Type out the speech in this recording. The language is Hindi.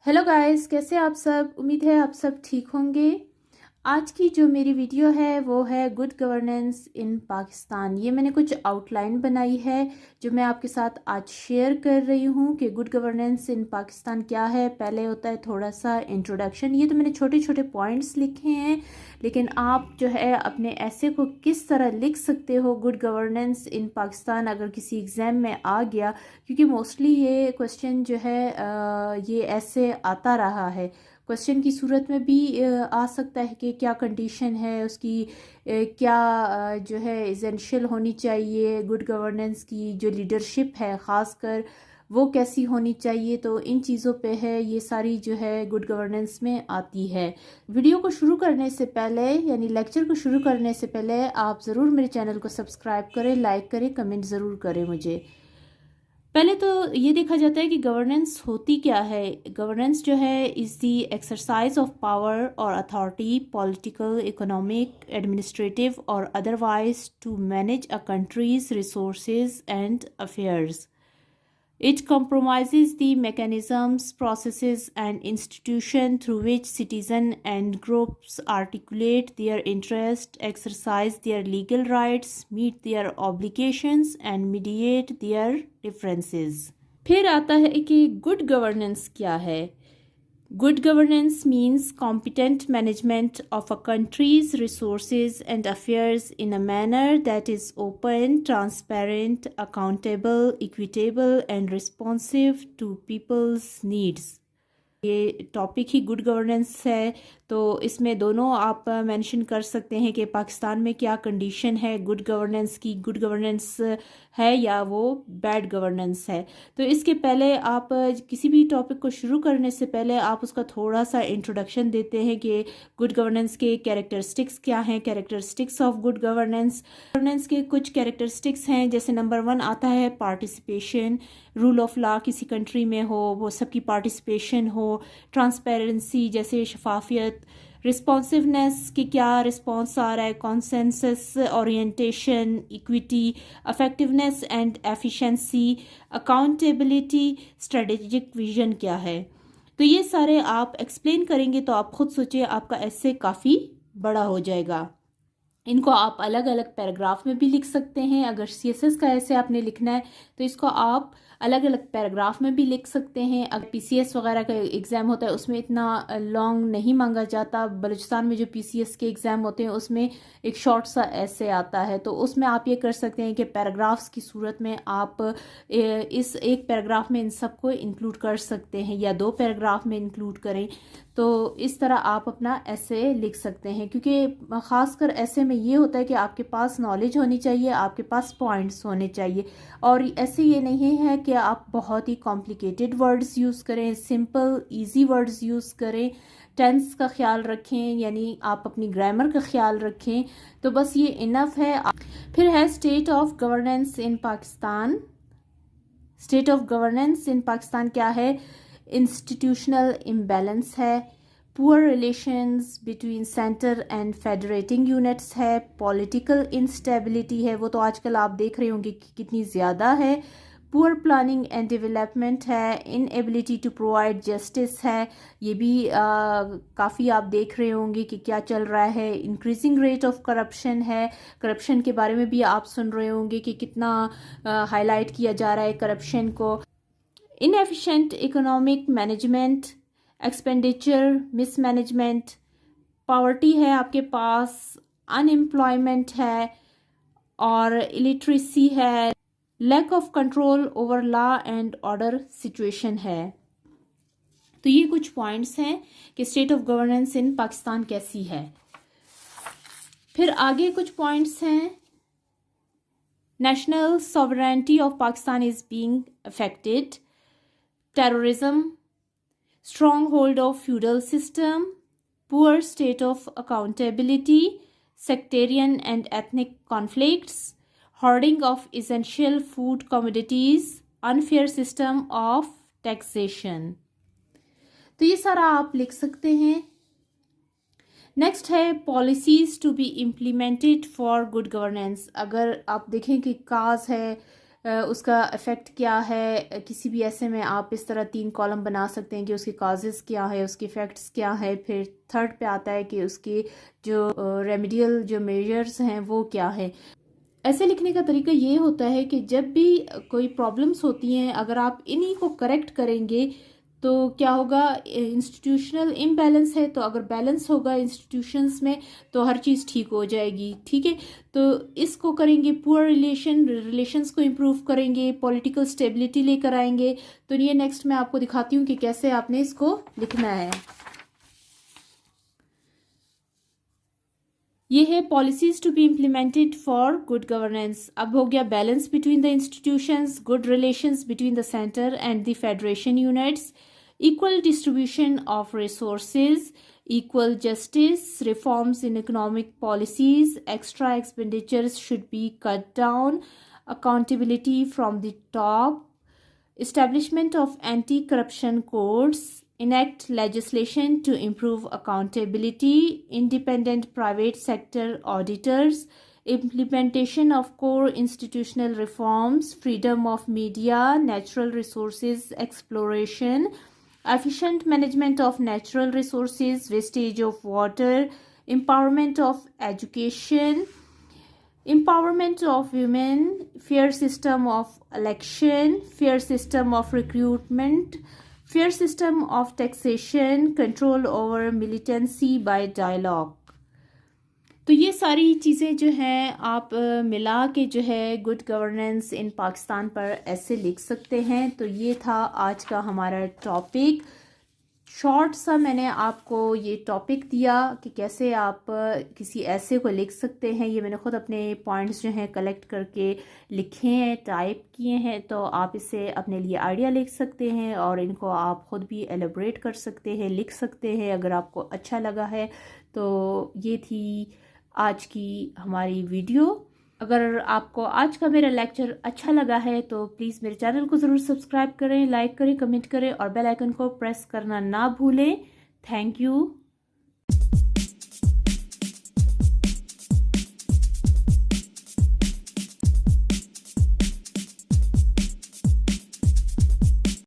हेलो गाइस, कैसे आप सब। उम्मीद है आप सब ठीक होंगे। आज की जो मेरी वीडियो है वो है गुड गवर्नेंस इन पाकिस्तान। ये मैंने कुछ आउटलाइन बनाई है जो मैं आपके साथ आज शेयर कर रही हूँ कि गुड गवर्नेंस इन पाकिस्तान क्या है। पहले होता है थोड़ा सा इंट्रोडक्शन। ये तो मैंने छोटे छोटे पॉइंट्स लिखे हैं, लेकिन आप जो है अपने ऐसे को किस तरह लिख सकते हो गुड गवर्नेंस इन पाकिस्तान अगर किसी एग्ज़ाम में आ गया, क्योंकि मोस्टली ये क्वेश्चन जो है ये ऐसे आता रहा है। क्वेश्चन की सूरत में भी आ सकता है कि क्या कंडीशन है उसकी, क्या जो है एसेंशियल होनी चाहिए गुड गवर्नेंस की, जो लीडरशिप है ख़ासकर वो कैसी होनी चाहिए। तो इन चीज़ों पे है ये सारी जो है गुड गवर्नेंस में आती है। वीडियो को शुरू करने से पहले यानी लेक्चर को शुरू करने से पहले आप ज़रूर मेरे चैनल को सब्सक्राइब करें, लाइक करें, कमेंट ज़रूर करें मुझे। पहले तो ये देखा जाता है कि गवर्नेंस होती क्या है। गवर्नेंस जो है is the exercise of power और अथॉरिटी, पॉलिटिकल, इकोनॉमिक, एडमिनिस्ट्रेटिव और otherwise to manage a countries resources and affairs. It compromises the mechanisms, processes, and institutions through which citizens and groups articulate their interests, exercise their legal rights, meet their obligations, and mediate their differences. फिर आता है कि गुड गवर्नेंस क्या है। Good governance means competent management of a country's resources and affairs in a manner that is open, transparent, accountable, equitable, and responsive to people's needs. ये टॉपिक ही गुड गवर्नेंस है, तो इसमें दोनों आप मेंशन कर सकते हैं कि पाकिस्तान में क्या कंडीशन है गुड गवर्नेंस की, गुड गवर्नेंस है या वो बैड गवर्नेंस है। तो इसके पहले आप किसी भी टॉपिक को शुरू करने से पहले आप उसका थोड़ा सा इंट्रोडक्शन देते हैं कि गुड गवर्नेंस के कैरेक्टरिस्टिक्स क्या हैं, characteristics of good governance. Governance के कुछ कैरेक्टरिस्टिक्स हैं, जैसे नंबर 1 आता है पार्टिसिपेशन। रूल ऑफ लॉ किसी कंट्री में हो, वो सबकी पार्टिसिपेशन हो। ट्रांसपेरेंसी जैसे शफाफियत। रिस्पॉन्सिवनेस कि क्या रिस्पॉन्स आ रहा है। Consensus orientation, equity, effectiveness and efficiency, accountability, strategic vision क्या है। तो ये सारे आप एक्सप्लेन करेंगे तो आप खुद सोचिए आपका ऐसे काफ़ी बड़ा हो जाएगा। इनको आप अलग अलग पैराग्राफ में भी लिख सकते हैं। अगर सीएसएस का ऐसे आपने लिखना है तो इसको आप अलग अलग पैराग्राफ में भी लिख सकते हैं। अगर पीसीएस वगैरह का एग्ज़ाम होता है उसमें इतना लॉन्ग नहीं मांगा जाता। बलूचिस्तान में जो पीसीएस के एग्ज़ाम होते हैं उसमें एक शॉर्ट सा ऐसे आता है, तो उसमें आप ये कर सकते हैं कि पैराग्राफ्स की सूरत में आप इस एक पैराग्राफ में इन सबको इंक्लूड कर सकते हैं या 2 पैराग्राफ में इंक्लूड करें। तो इस तरह आप अपना ऐसे लिख सकते हैं, क्योंकि ख़ासकर ऐसे में ये होता है कि आपके पास नॉलेज होनी चाहिए, आपके पास पॉइंट्स होने चाहिए। और ऐसे ये नहीं है कि आप बहुत ही कॉम्प्लिकेटेड वर्ड्स यूज़ करें, सिंपल इजी वर्ड्स यूज़ करें। टेंस का ख्याल रखें, यानी आप अपनी ग्रामर का ख्याल रखें, तो बस ये इनफ है। फिर है state of governance in Pakistan. State of governance in Pakistan क्या है। इंस्टीट्यूशनल इम्बैलेंस है, poor relations between centre and federating units है, पॉलिटिकल इंस्टेबिलिटी है, वो तो आजकल आप देख रहे होंगे कि कितनी ज़्यादा है। पुअर प्लानिंग एंड डेवलपमेंट है, इनएबिलिटी टू प्रोवाइड जस्टिस है, ये भी काफ़ी आप देख रहे होंगे कि क्या चल रहा है। इंक्रीजिंग रेट ऑफ करप्शन है, करप्शन के बारे में भी आप सुन रहे होंगे कि कितना हाईलाइट किया जा रहा है करप्शन को। Inefficient economic management, expenditure mismanagement, poverty है आपके पास, अनएम्प्लॉयमेंट है और इलिटरेसी है, lack of control over law and order situation है। तो ये कुछ पॉइंट्स हैं कि state of governance in Pakistan कैसी है। फिर आगे कुछ पॉइंट्स हैं। National sovereignty of Pakistan is being affected, terrorism, stronghold of feudal system, poor state of accountability, sectarian and ethnic conflicts, hoarding of essential food commodities, unfair system of taxation। तो ये सारा आप लिख सकते हैं। नेक्स्ट है policies to be implemented for good governance. अगर आप देखें कि काज है उसका इफ़ेक्ट क्या है। किसी भी ऐसे में आप इस तरह 3 कॉलम बना सकते हैं कि उसके काजेज़ क्या है, उसके इफ़ेक्ट्स क्या है। फिर थर्ड पे आता है कि उसके जो रेमेडियल जो मेजर्स हैं वो क्या है। ऐसे लिखने का तरीका ये होता है कि जब भी कोई प्रॉब्लम्स होती हैं, अगर आप इन्हीं को करेक्ट करेंगे तो क्या होगा, इंस्टीट्यूशनल इम्बैलेंस है तो अगर बैलेंस होगा इंस्टीट्यूशंस में तो हर चीज़ ठीक हो जाएगी। ठीक है, तो इसको करेंगे, पुअर रिलेशंस को इम्प्रूव करेंगे, पॉलिटिकल स्टेबिलिटी लेकर आएंगे। तो ये नेक्स्ट मैं आपको दिखाती हूँ कि कैसे आपने इसको लिखना है। ये है policies to be implemented for good governance. अब हो गया balance between the institutions, good relations between the centre and the federation units, equal distribution of resources, equal justice, reforms in economic policies, extra expenditures should be cut down, accountability from the top, establishment of anti-corruption courts, enact legislation to improve accountability, independent private sector auditors, implementation of core institutional reforms, freedom of media, natural resources exploration, efficient management of natural resources, wastage of water, empowerment of education, empowerment of women, fair system of election, fair system of recruitment, fair system of taxation, control over militancy by dialogue। तो ये सारी चीज़ें जो हैं आप मिला के जो है गुड गवर्नेंस इन पाकिस्तान पर ऐसे लिख सकते हैं। तो ये था आज का हमारा टॉपिक। शॉर्ट सा मैंने आपको ये टॉपिक दिया कि कैसे आप किसी ऐसे को लिख सकते हैं। ये मैंने ख़ुद अपने पॉइंट्स जो हैं कलेक्ट करके लिखे हैं, टाइप किए हैं। तो आप इससे अपने लिए आइडिया लिख सकते हैं और इनको आप ख़ुद भी एलेबरेट कर सकते हैं, लिख सकते हैं अगर आपको अच्छा लगा है। तो ये थी आज की हमारी वीडियो। अगर आपको आज का मेरा लेक्चर अच्छा लगा है तो प्लीज़ मेरे चैनल को ज़रूर सब्सक्राइब करें, लाइक करें, कमेंट करें और बेल आइकन को प्रेस करना ना भूलें। Thank you.